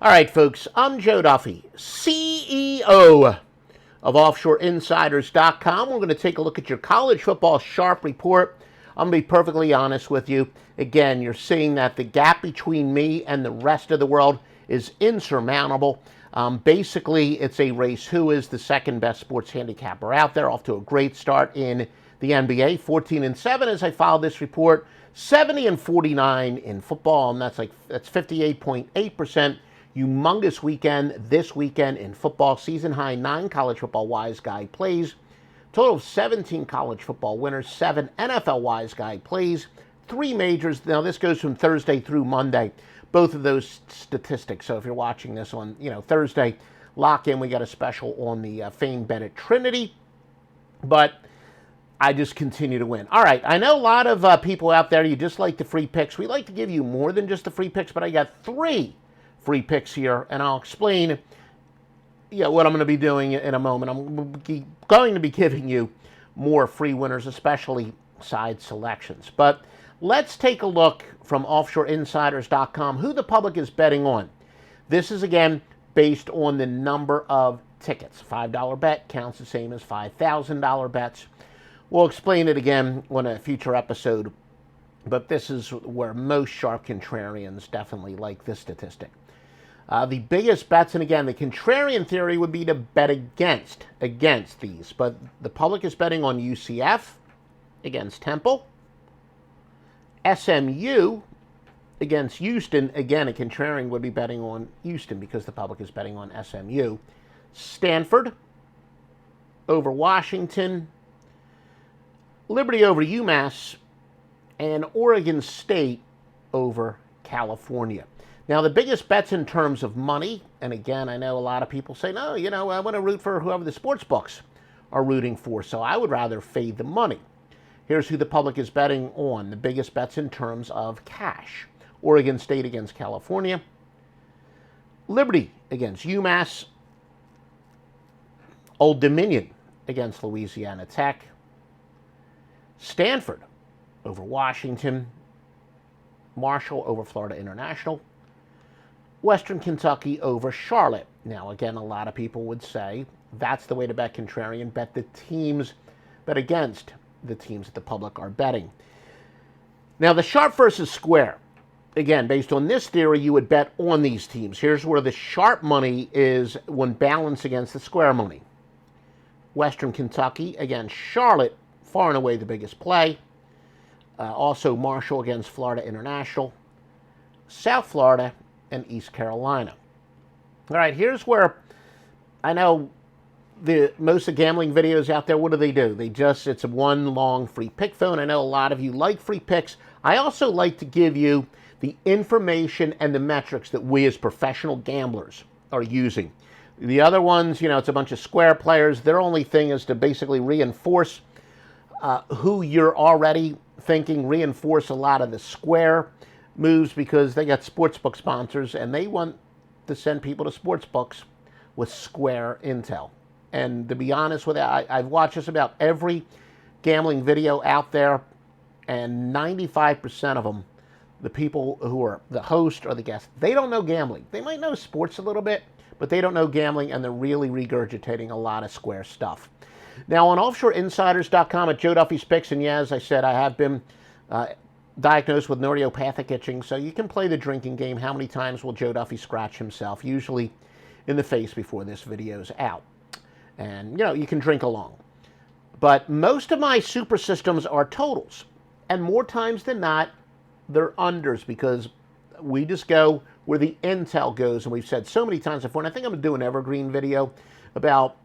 All right, folks, I'm Joe Duffy, CEO of OffshoreInsiders.com. We're going to take a look at your college football sharp report. I'm going to be perfectly honest with you. Again, you're seeing that the gap between me and the rest of the world is insurmountable. Basically, it's a race. Who is the second best sports handicapper out there? Off to a great start in the NBA, 14-7 as I filed this report, 70-49 in football, and that's 58.8%. Humongous weekend this weekend in football. Season high 9 college football wise guy plays. Total of 17 college football winners, 7 NFL wise guy plays, 3 majors. Now this goes from Thursday through Monday. Both of those statistics. So if you're watching this on Thursday, lock in. We got a special on the famed bet at Trinity, but I just continue to win. All right, I know a lot of people out there, you just like the free picks. We like to give you more than just the free picks, but I got 3 free picks here, and I'll explain what I'm going to be doing in a moment. I'm going to be giving you more free winners, especially side selections. But let's take a look from OffshoreInsiders.com who the public is betting on. This is, again, based on the number of tickets. $5 bet counts the same as $5,000 bets. We'll explain it again on a future episode, but this is where most sharp contrarians definitely like this statistic. The biggest bets, and again, the contrarian theory would be to bet against these, but the public is betting on UCF against Temple, SMU against Houston. Again, a contrarian would be betting on Houston because the public is betting on SMU. Stanford over Washington, Liberty over UMass, and Oregon State over California. Now, the biggest bets in terms of money, and again, I know a lot of people say, no, I want to root for whoever the sports books are rooting for, so I would rather fade the money. Here's who the public is betting on. The biggest bets in terms of cash. Oregon State against California, Liberty against UMass, Old Dominion against Louisiana Tech, Stanford over Washington, Marshall over Florida International, Western Kentucky over Charlotte. Now, again, a lot of people would say that's the way to bet contrarian. Bet against the teams that the public are betting. Now, the sharp versus square. Again, based on this theory, you would bet on these teams. Here's where the sharp money is when balanced against the square money. Western Kentucky against Charlotte, far and away the biggest play. Also, Marshall against Florida International, South Florida, and East Carolina. All right, here's where I know most of the gambling videos out there, what do? It's a one long free pick phone. I know a lot of you like free picks. I also like to give you the information and the metrics that we as professional gamblers are using. The other ones, it's a bunch of square players. Their only thing is to basically reinforce who you're already thinking, reinforce a lot of the square moves because they got sportsbook sponsors and they want to send people to sportsbooks with square intel. And to be honest with you, I've watched just about every gambling video out there, and 95% of them, the people who are the host or the guest, they don't know gambling. They might know sports a little bit, but they don't know gambling, and they're really regurgitating a lot of square stuff. Now, on OffshoreInsiders.com at Joe Duffy's Picks, and as I said, I have been diagnosed with neuropathic itching, so you can play the drinking game. How many times will Joe Duffy scratch himself? Usually in the face before this video's out. And, you can drink along. But most of my super systems are totals. And more times than not, they're unders because we just go where the intel goes. And we've said so many times before, and I think I'm going to do an evergreen video about,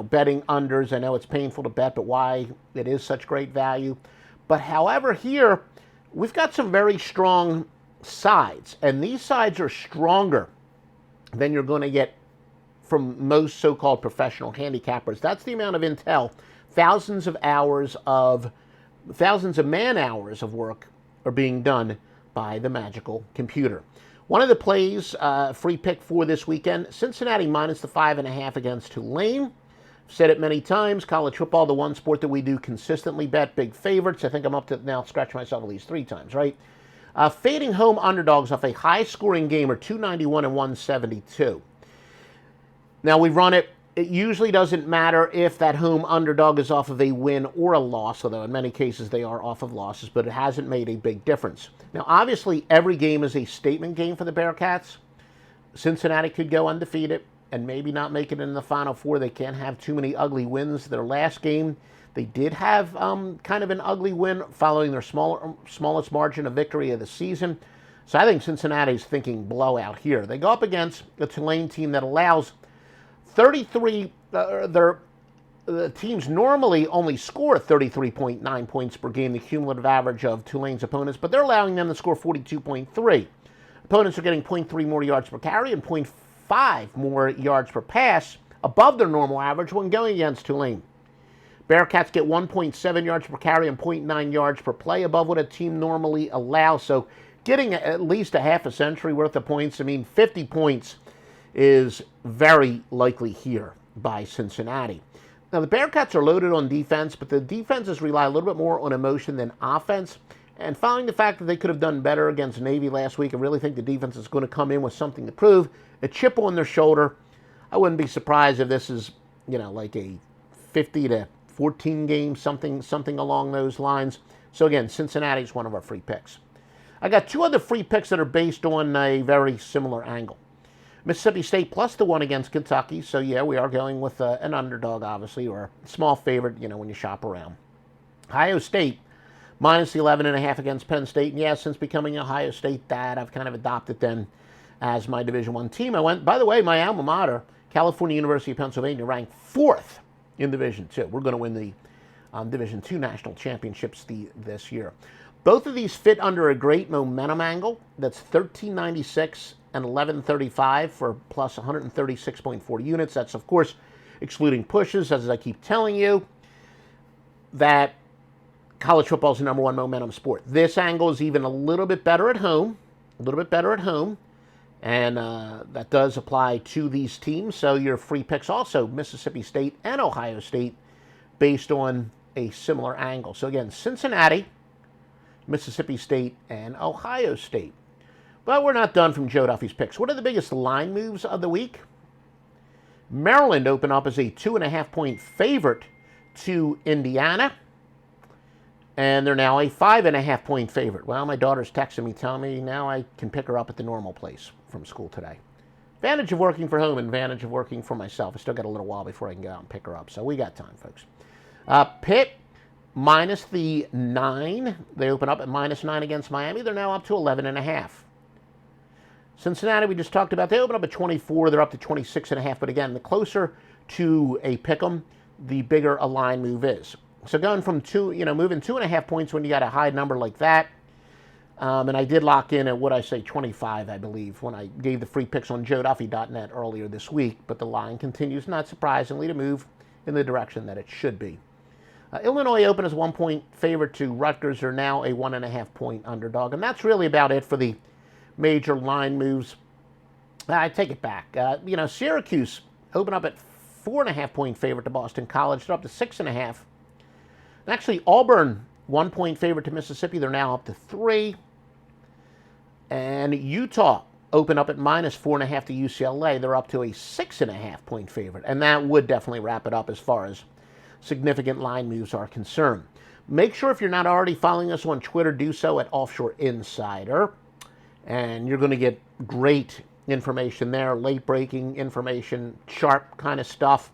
betting unders. I know it's painful to bet, but why it is such great value. But however, here, we've got some very strong sides. And these sides are stronger than you're going to get from most so-called professional handicappers. That's the amount of intel. Thousands of man hours of work are being done by the magical computer. One of the plays, free pick for this weekend, Cincinnati minus the 5.5 against Tulane. I've said it many times, college football, the one sport that we do consistently bet big favorites. I think I'm up to now, scratch myself at least 3 times, right? Fading home underdogs off a high-scoring game are 291 and 172. Now, we've run it. It usually doesn't matter if that home underdog is off of a win or a loss, although in many cases they are off of losses, but it hasn't made a big difference. Now, obviously, every game is a statement game for the Bearcats. Cincinnati could go undefeated and maybe not make it in the Final Four. They can't have too many ugly wins. Their last game, they did have kind of an ugly win following their smallest margin of victory of the season. So I think Cincinnati's thinking blowout here. They go up against a Tulane team that allows 33, the teams normally only score 33.9 points per game, the cumulative average of Tulane's opponents, but they're allowing them to score 42.3. Opponents are getting 0.3 more yards per carry and 0.5 more yards per pass above their normal average when going against Tulane. Bearcats get 1.7 yards per carry and 0.9 yards per play above what a team normally allows. So getting at least a half a century worth of points, 50 points is very likely here by Cincinnati. Now, the Bearcats are loaded on defense, but the defenses rely a little bit more on emotion than offense. And following the fact that they could have done better against Navy last week, I really think the defense is going to come in with something to prove. A chip on their shoulder. I wouldn't be surprised if this is, like a 50 to 14 game, something along those lines. So again, Cincinnati's one of our free picks. I got two other free picks that are based on a very similar angle. Mississippi State plus the one against Kentucky. So yeah, we are going with an underdog, obviously, or a small favorite, when you shop around. Ohio State minus the 11.5 against Penn State. And yeah, since becoming Ohio State dad, I've kind of adopted them as my Division I team. I went, by the way, my alma mater, California University of Pennsylvania, ranked 4th in Division II. We're going to win the Division II national championships this year. Both of these fit under a great momentum angle. That's 1396 and 1135 for plus 136.4 units. That's, of course, excluding pushes, as I keep telling you, that college football is the number one momentum sport. This angle is even a little bit better at home, and that does apply to these teams. So your free picks also, Mississippi State and Ohio State, based on a similar angle. So again, Cincinnati, Mississippi State, and Ohio State. But we're not done from Joe Duffy's picks. What are the biggest line moves of the week? Maryland opened up as a 2.5-point favorite to Indiana. And they're now a 5.5-point favorite. Well, my daughter's texting me, telling me now I can pick her up at the normal place from school today. Advantage of working from home, advantage of working for myself. I still got a little while before I can go out and pick her up. So we got time, folks. Pitt minus the 9. They open up at minus 9 against Miami. They're now up to 11.5. Cincinnati, we just talked about, they open up at 24. They're up to 26.5. But again, the closer to a pick'em, the bigger a line move is. So going from moving 2.5 points when you got a high number like that. And I did lock in at 25, I believe, when I gave the free picks on joeduffy.net earlier this week. But the line continues, not surprisingly, to move in the direction that it should be. Illinois opened as 1-point favorite to Rutgers. They're now a 1.5-point underdog. And that's really about it for the major line moves. I take it back. Syracuse opened up at 4.5-point favorite to Boston College. They're up to 6.5. Actually, Auburn, 1-point favorite to Mississippi. They're now up to 3. And Utah opened up at minus 4.5 to UCLA. They're up to a 6.5-point favorite. And that would definitely wrap it up as far as significant line moves are concerned. Make sure if you're not already following us on Twitter, do so at Offshore Insider. And you're going to get great information there, late-breaking information, sharp kind of stuff.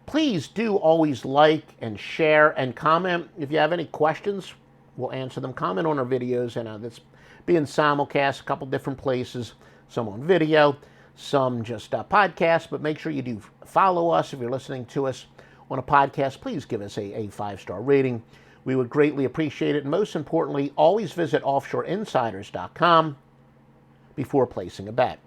Please do always like and share and comment. If you have any questions, we'll answer them. Comment on our videos, and that's being simulcast a couple different places, some on video, some just podcast. But make sure you do follow us. If you're listening to us on a podcast, please give us a 5-star rating. We would greatly appreciate it. And most importantly, always visit offshoreinsiders.com before placing a bet.